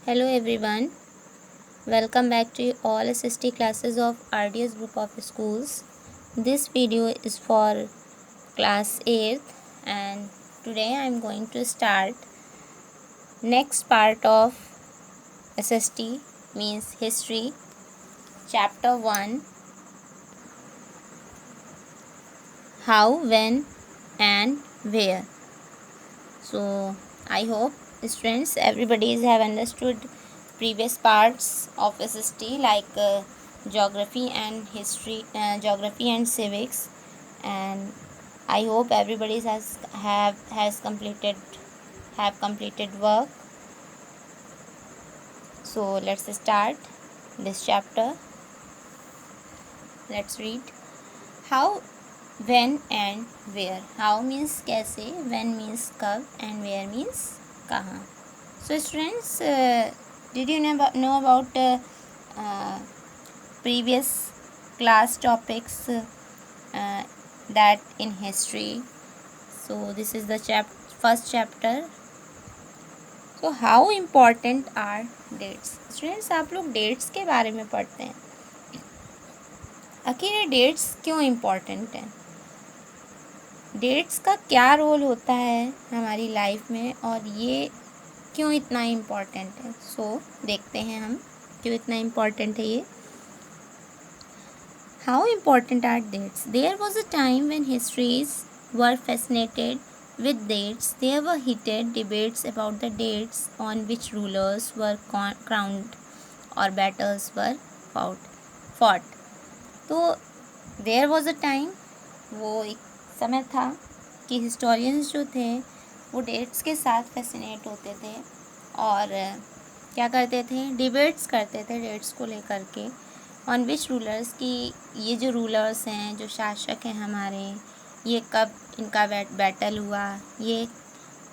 Hello everyone, welcome back to all SST classes of RDS group of schools. This video is for class 8th and today I am going to start next part of SST means history chapter 1 how, when and where. So I hope students everybody have understood previous parts of SST like geography and history, geography and civics, and I hope everybody has completed work. So let's start this chapter. Let's read how, when and where. How means कैसे, when means कब and where means कहाँ. So students, did you know about previous class topics that in history? So this is the first chapter. So how important are dates? Students, आप लोग dates के बारे में पढ़ते हैं. आखिर ये डेट्स क्यों इम्पॉर्टेंट हैं, डेट्स का क्या रोल होता है हमारी लाइफ में और ये क्यों इतना इम्पॉर्टेंट है. सो देखते हैं हम क्यों इतना इम्पॉर्टेंट है ये. How important are dates. There was a time when histories were fascinated with dates. There were heated debates about the dates on which rulers were crowned or battles were fought. तो there was a time, वो एक समय था कि historians जो थे वो dates के साथ फैसिनेट होते थे और क्या करते थे, डिबेट्स करते थे डेट्स को लेकर के ऑन विच रूलर्स की ये जो रूलर्स हैं, जो शासक हैं हमारे, ये कब इनका बैटल हुआ, ये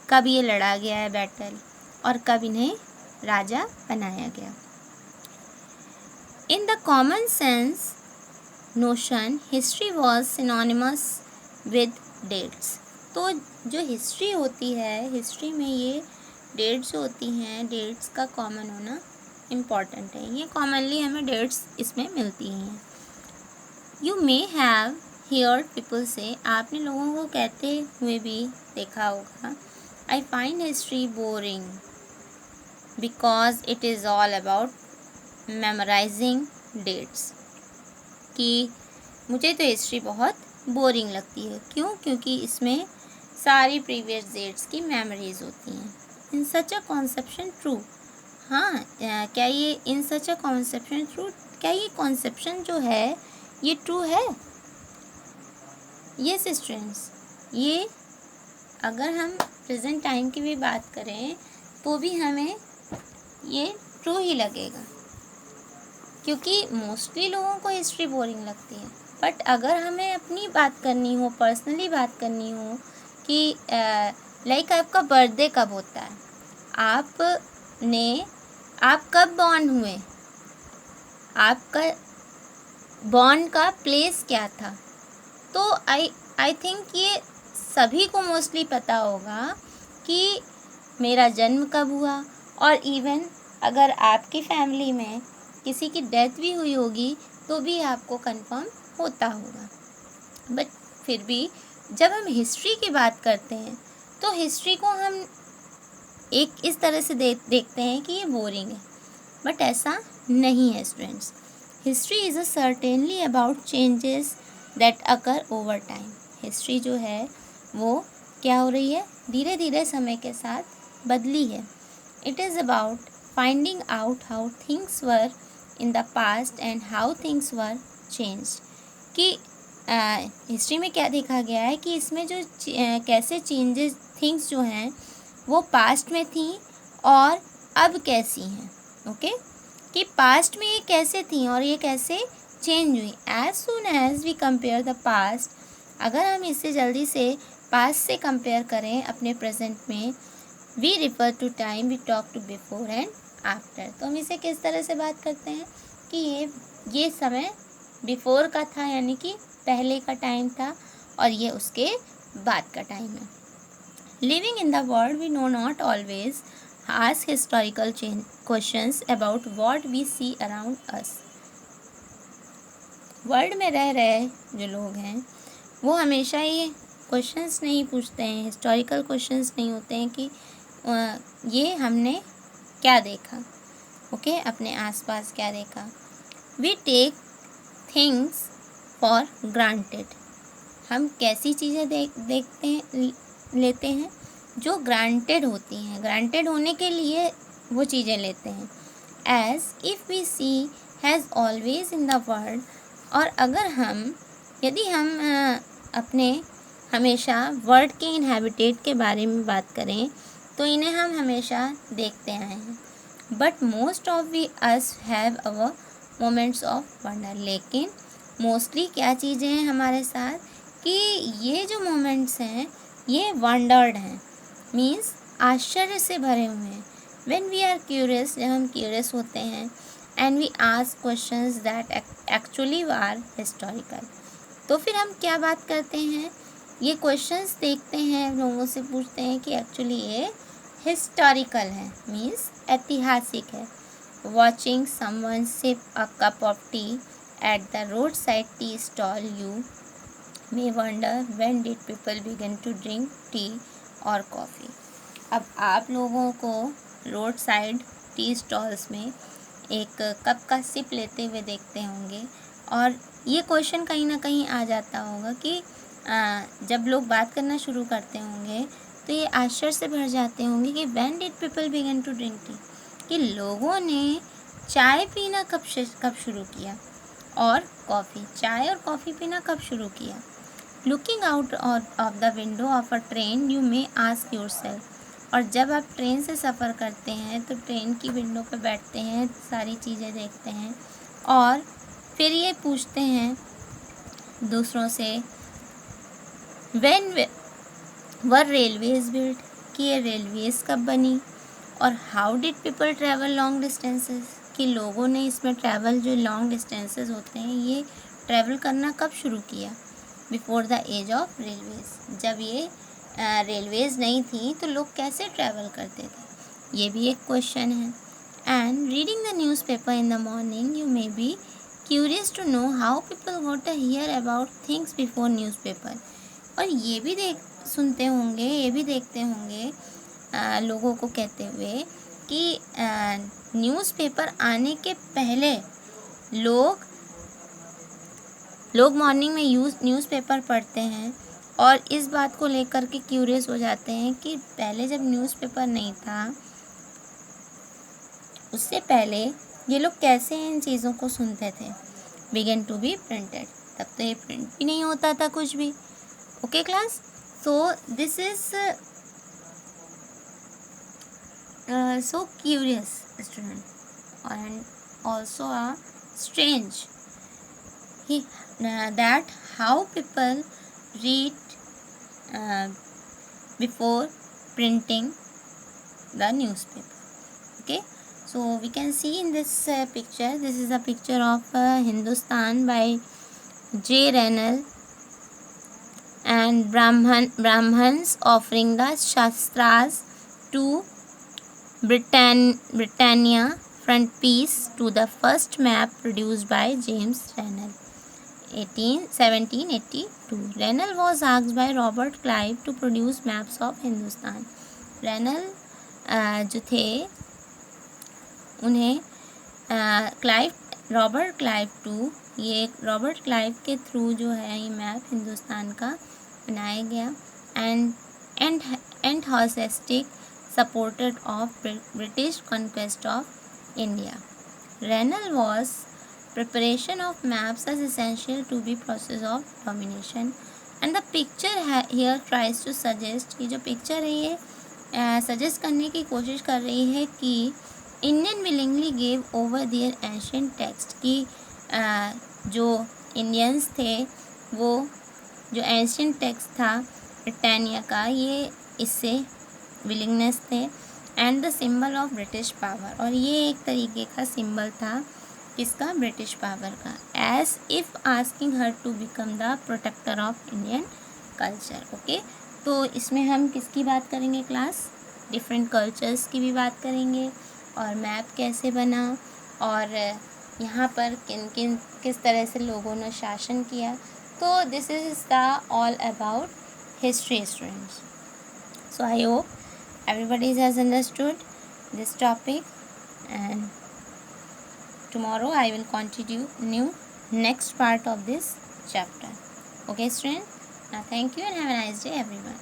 कब ये लड़ा गया है बैटल और कब इन्हें राजा बनाया गया. In the common sense notion history was synonymous with dates. तो जो हिस्ट्री होती है, हिस्ट्री में ये डेट्स जो होती हैं, डेट्स का कॉमन होना इम्पॉर्टेंट है. ये कॉमनली हमें डेट्स इसमें मिलती हैं. You may have heard people say, आपने लोगों को कहते हुए भी देखा होगा, I find history boring because it is all about memorising dates. कि मुझे तो हिस्ट्री बहुत बोरिंग लगती है. क्यों? क्योंकि इसमें सारी प्रीवियस डेट्स की मेमोरीज होती हैं. इन सच अ कॉन्सेप्शन ट्रू. हाँ, क्या ये इन सच अ कॉन्सेप्शन ट्रू, क्या ये कॉन्सेप्शन जो है ये ट्रू है? यस स्टूडेंट्स, ये अगर हम प्रेजेंट टाइम की भी बात करें तो भी हमें ये ट्रू ही लगेगा, क्योंकि मोस्टली लोगों को हिस्ट्री बोरिंग लगती है. बट अगर हमें अपनी बात करनी हो, पर्सनली बात करनी हो कि लाइक आपका बर्थडे कब होता है, आप कब बॉर्न हुए, आपका बॉर्न का प्लेस क्या था, तो आई थिंक ये सभी को मोस्टली पता होगा कि मेरा जन्म कब हुआ. और इवन अगर आपकी फैमिली में किसी की डेथ भी हुई होगी तो भी आपको कंफर्म होता होगा. बट फिर भी जब हम हिस्ट्री की बात करते हैं तो हिस्ट्री को हम एक इस तरह से देखते हैं कि ये बोरिंग है. बट ऐसा नहीं है students. History is a certainly about changes that occur over time. History जो है वो क्या हो रही है, धीरे धीरे समय के साथ बदली है. It is about finding out how things were in the past and how things were changed. कि हिस्ट्री में क्या देखा गया है कि इसमें जो कैसे चेंजेस थिंग्स जो हैं वो पास्ट में थी और अब कैसी हैं. ओके, कि पास्ट में ये कैसे थी और ये कैसे चेंज हुई. As soon as we compare the past, अगर हम इससे जल्दी से पास्ट से कंपेयर करें अपने प्रेजेंट में, we refer to time we talk to before and after. तो हम इसे किस तरह से बात करते हैं कि ये समय बिफोर का था, यानी कि पहले का टाइम था, और ये उसके बाद का टाइम है. Living in the world we know not always ask historical questions about what we see around us. World में रह रहे जो लोग हैं वो हमेशा ये क्वेश्चंस नहीं पूछते हैं, हिस्टोरिकल क्वेश्चंस नहीं होते हैं कि ये हमने क्या देखा, ओके, अपने आसपास क्या देखा। We take things for granted. हम कैसी चीज़ें देखते हैं, लेते हैं जो ग्रांटेड होती हैं, ग्रांटेड होने के लिए वो चीज़ें लेते हैं। As if we see has always in the world. और अगर यदि हम अपने हमेशा वर्ल्ड के इनहैबिटेट के बारे में बात करें तो इन्हें हम हमेशा देखते आए हैं। But most of we us have our moments of wonder. लेकिन मोस्टली क्या चीज़ें हैं हमारे साथ कि ये जो मोमेंट्स हैं ये वंडर्ड हैं, मीन्स आश्चर्य से भरे हुए हैं। व्हेन वी आर क्यूरियस, जब हम क्यूरियस होते हैं, and we ask questions that actually are historical. तो फिर हम क्या बात करते हैं, ये क्वेश्चंस देखते हैं, लोगों से पूछते हैं कि एक्चुअली ये हिस्टोरिकल है, मीन्स ऐतिहासिक है। Watching someone sip a cup of tea at the road side tea stall, you may wonder when did people begin to drink tea और कॉफ़ी। अब आप लोगों को रोड साइड टी स्टॉल्स में एक कप का सिप लेते हुए देखते होंगे और ये क्वेश्चन कहीं ना कहीं आ जाता होगा कि जब लोग बात करना शुरू करते होंगे तो ये आश्चर्य से भर जाते होंगे कि when did people begin to drink tea, कि लोगों ने चाय पीना कब शुरू किया और कॉफ़ी, चाय और कॉफ़ी पीना कब शुरू किया। Looking out of the window of a train you may ask yourself. और जब आप ट्रेन से सफ़र करते हैं तो ट्रेन की विंडो पर बैठते हैं, सारी चीज़ें देखते हैं और फिर ये पूछते हैं दूसरों से व्हेन वर रेलवेज बिल्ट, कि ये रेलवेज कब बनी। और how did people travel long distances, कि लोगों ने इसमें ट्रैवल जो लॉन्ग डिस्टेंसेस होते हैं ये ट्रैवल करना कब शुरू किया। Before the age of railways, जब ये रेलवेज नहीं थी तो लोग कैसे ट्रैवल करते थे, ये भी एक क्वेश्चन है। And reading the newspaper in the morning you may be curious to know how people got to hear about things before newspaper. और ये भी सुनते होंगे, ये भी देखते होंगे लोगों को कहते हुए कि न्यूज़पेपर आने के पहले लोग मॉर्निंग में न्यूज़पेपर पढ़ते हैं और इस बात को लेकर के क्यूरियस हो जाते हैं कि पहले जब न्यूज़पेपर नहीं था उससे पहले ये लोग कैसे इन चीज़ों को सुनते थे। बिगन टू बी प्रिंटेड, तब तो ये प्रिंट भी नहीं होता था कुछ भी। Okay class, so this is so curious student and also strange that how people read before printing the newspaper. Okay, so we can see in this picture, this is a picture of Hindustan by J. Rennell and Brahmans offering the Shastras to Britannia frontispiece to the first map produced by James Rennell, 1782. Rennell was asked by Robert Clive to produce maps of Hindustan. Rennell जो थे उन्हें Robert Clive के through जो है ये map Hindustan का बनाया गया and हॉसेस्टिक supported of British conquest of India. Rennell was preparation of maps as essential to be process of domination, and the picture here tries to suggest कि जो picture है ये suggest करने की कोशिश कर रही है कि Indian willingly gave over their ancient text, कि जो Indians थे वो जो ancient text था ब्रिटानिया का ये इससे विलिंगनेस थे and the symbol of British power, और ये एक तरीके का सिंबल था किसका, ब्रिटिश पावर का। As if asking her to become the protector of Indian culture. Okay, तो इसमें हम किसकी बात करेंगे क्लास, डिफरेंट कल्चर्स की भी बात करेंगे, और मैप कैसे बना, और यहाँ पर किस तरह से लोगों ने शासन किया। तो this is the all about history students. So I hope everybody has understood this topic, and tomorrow I will continue next part of this chapter. Okay students, now thank you and have a nice day everyone.